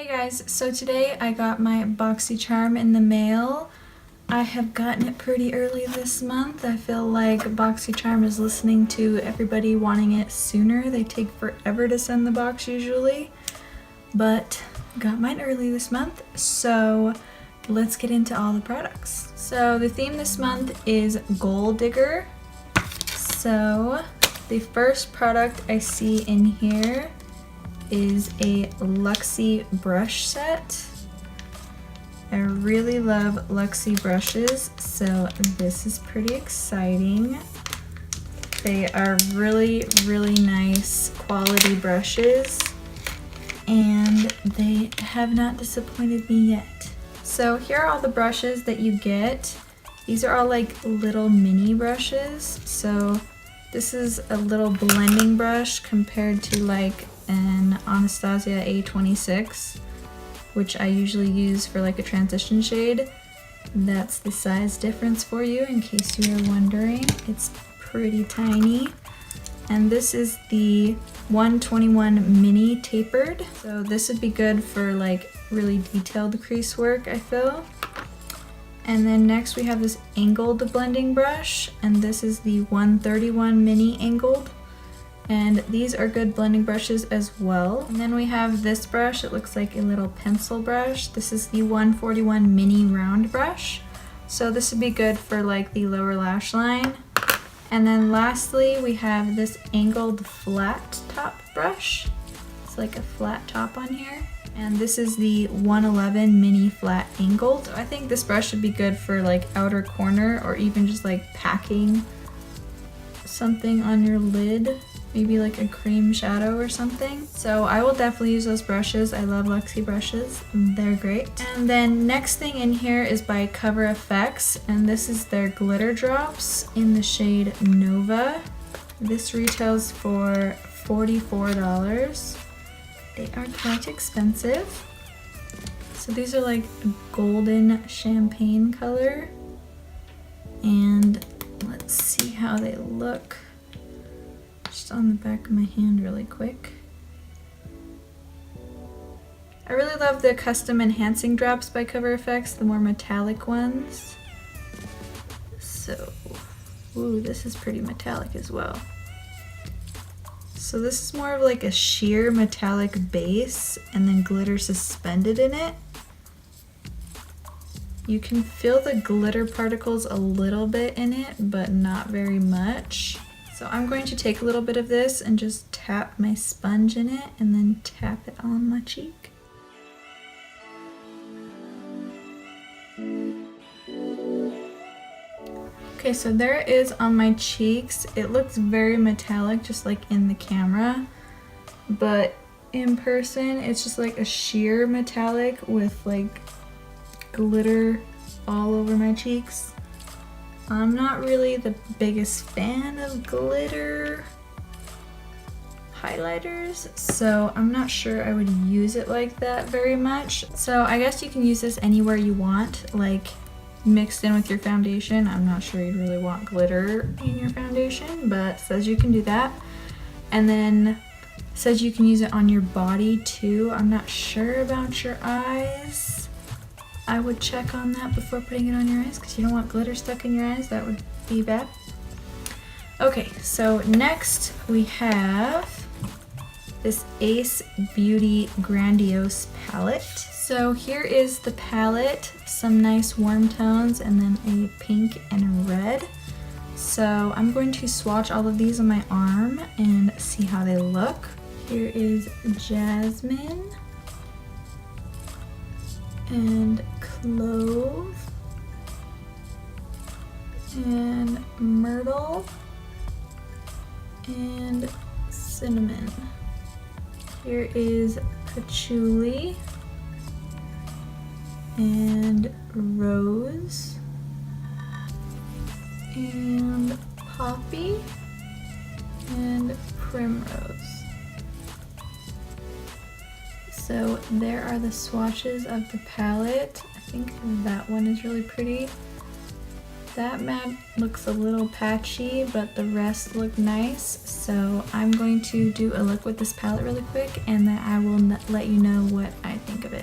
Hey guys, so today I got my Boxycharm in the mail. I have gotten it pretty early this month. I feel like Boxycharm is listening to everybody wanting it sooner. They take forever to send the box usually, but got mine early this month. So let's get into all the products. So the theme this month is Gold Digger. So the first product I see in here is a Luxie brush set. I really love Luxie brushes, so this is pretty exciting. They are really, really nice quality brushes, and they have not disappointed me yet. So here are all the brushes that you get. These are all like little mini brushes. So this is a little blending brush compared to like an Anastasia A26, which I usually use for like a transition shade. That's the size difference for you in case you were wondering. It's pretty tiny. And this is the 121 mini tapered. So this would be good for like really detailed crease work, I feel. And then next we have this angled blending brush, and this is the 131 mini angled. And these are good blending brushes as well. And then we have this brush. It looks like a little pencil brush. This is the 141 mini round brush. So this would be good for like the lower lash line. And then lastly, we have this angled flat top brush. It's like a flat top on here. And this is the 111 mini flat angled. So I think this brush would be good for like outer corner or even just like packing something on your lid. Maybe like a cream shadow or something. So I will definitely use those brushes. I love Luxie brushes, they're great. And then next thing in here is by Cover FX, and this is their glitter drops in the shade Nova. This retails for $44. They are quite expensive. So these are like a golden champagne color. And let's see how they look. Just on the back of my hand really quick. I really love the custom enhancing drops by Cover FX, the more metallic ones. So, ooh, this is pretty metallic as well. So this is more of like a sheer metallic base and then glitter suspended in it. You can feel the glitter particles a little bit in it, but not very much. So I'm going to take a little bit of this and just tap my sponge in it and then tap it on my cheek. Okay, so there it is on my cheeks. It looks very metallic, just like in the camera, but in person it's just like a sheer metallic with like glitter all over my cheeks. I'm not really the biggest fan of glitter highlighters, so I'm not sure I would use it like that very much. So I guess you can use this anywhere you want, like mixed in with your foundation. I'm not sure you'd really want glitter in your foundation, but it says you can do that. And then it says you can use it on your body too. I'm not sure about your eyes. I would check on that before putting it on your eyes because you don't want glitter stuck in your eyes. That would be bad. Okay, so next we have this Ace Beauty Grandiose palette. So here is the palette, some nice warm tones, and then a pink and a red. So I'm going to swatch all of these on my arm and see how they look. Here is Jasmine and Clove and Myrtle and Cinnamon. Here is Patchouli and Rose and Poppy and Primrose. So there are the swatches of the palette. I think that one is really pretty. That matte looks a little patchy, but the rest look nice. So I'm going to do a look with this palette really quick, and then I will let you know what I think of it.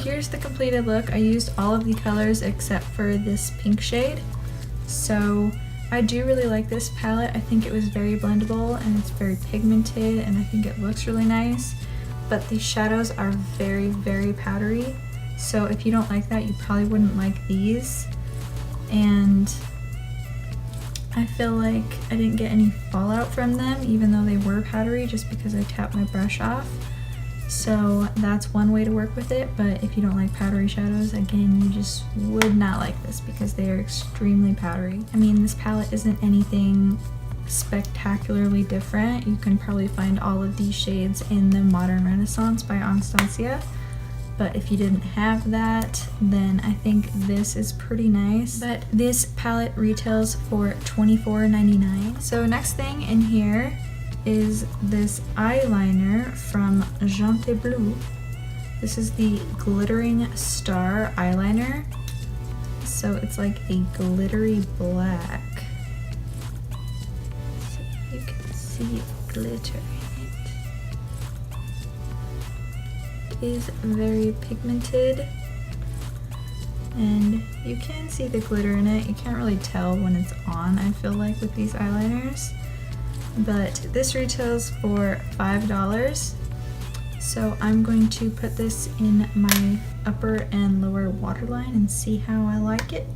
here's the completed look. I used all of the colors except for this pink shade. So I do really like this palette. I think it was very blendable and it's very pigmented and I think it looks really nice. But the shadows are very, very powdery. So if you don't like that, you probably wouldn't like these. And I feel like I didn't get any fallout from them, even though they were powdery, just because I tapped my brush off. So that's one way to work with it, but if you don't like powdery shadows, again, you just would not like this because they are extremely powdery. I mean, this palette isn't anything spectacularly different. You can probably find all of these shades in the Modern Renaissance by Anastasia. But if you didn't have that, then I think this is pretty nice. But this palette retails for $24.99. So next thing in here is this eyeliner from JonteBlu. This is the Glittering Star eyeliner. So it's like a glittery black. So you can see glitter in it. It is very pigmented. And you can see the glitter in it. You can't really tell when it's on, I feel like, with these eyeliners. But this retails for $5. So I'm going to put this in my upper and lower waterline and see how I like it.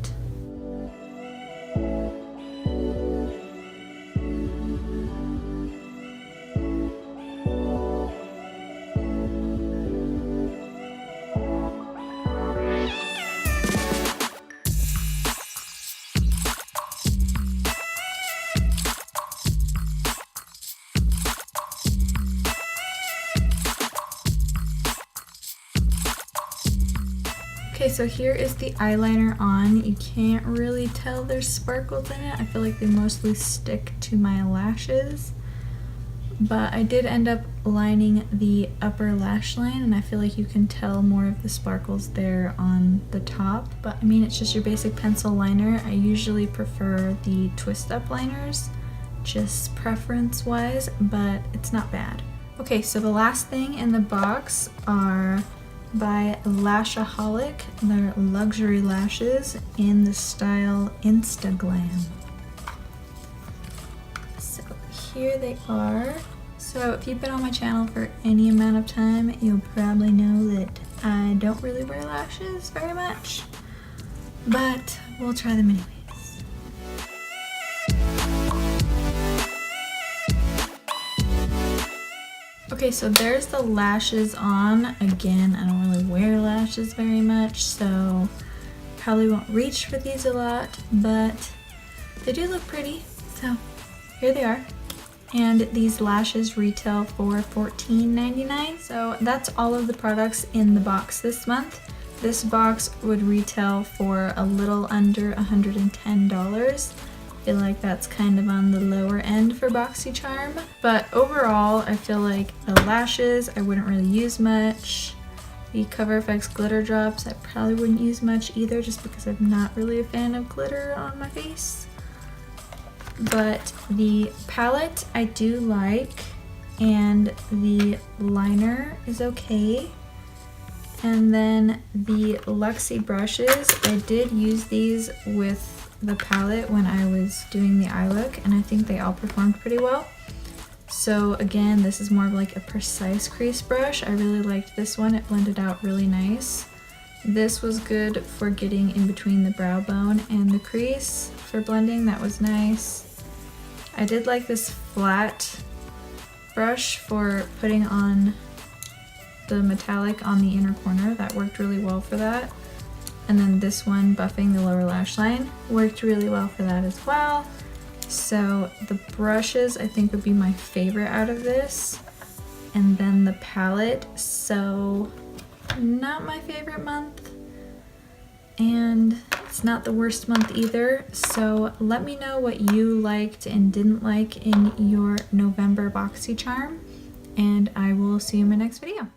Okay, so here is the eyeliner on. You can't really tell there's sparkles in it. I feel like they mostly stick to my lashes. But I did end up lining the upper lash line, and I feel like you can tell more of the sparkles there on the top. But I mean, it's just your basic pencil liner. I usually prefer the twist up liners, just preference wise, but it's not bad. Okay, so the last thing in the box are by Lashaholic. They're luxury lashes in the style Instaglam. So here they are. So if you've been on my channel for any amount of time, you'll probably know that I don't really wear lashes very much, but we'll try them anyways. Okay, so there's the lashes on. Again, I don't really wear lashes very much, so probably won't reach for these a lot, but they do look pretty, so here they are. And these lashes retail for $14.99. So that's all of the products in the box this month. This box would retail for a little under $110. I feel like that's kind of on the lower end for Boxycharm. But overall, I feel like the lashes I wouldn't really use much. The Cover FX glitter drops I probably wouldn't use much either, just because I'm not really a fan of glitter on my face. But the palette I do like, and the liner is okay. And then the Luxie brushes, I did use these with the palette when I was doing the eye look, and I think they all performed pretty well. So again, this is more of like a precise crease brush. I really liked this one. It blended out really nice. This was good for getting in between the brow bone and the crease for blending. That was nice. I did like this flat brush for putting on the metallic on the inner corner. That worked really well for that. And then this one, buffing the lower lash line, worked really well for that as well. So the brushes I think would be my favorite out of this. And then the palette, so not my favorite month. And it's not the worst month either. So let me know what you liked and didn't like in your November Boxycharm. And I will see you in my next video.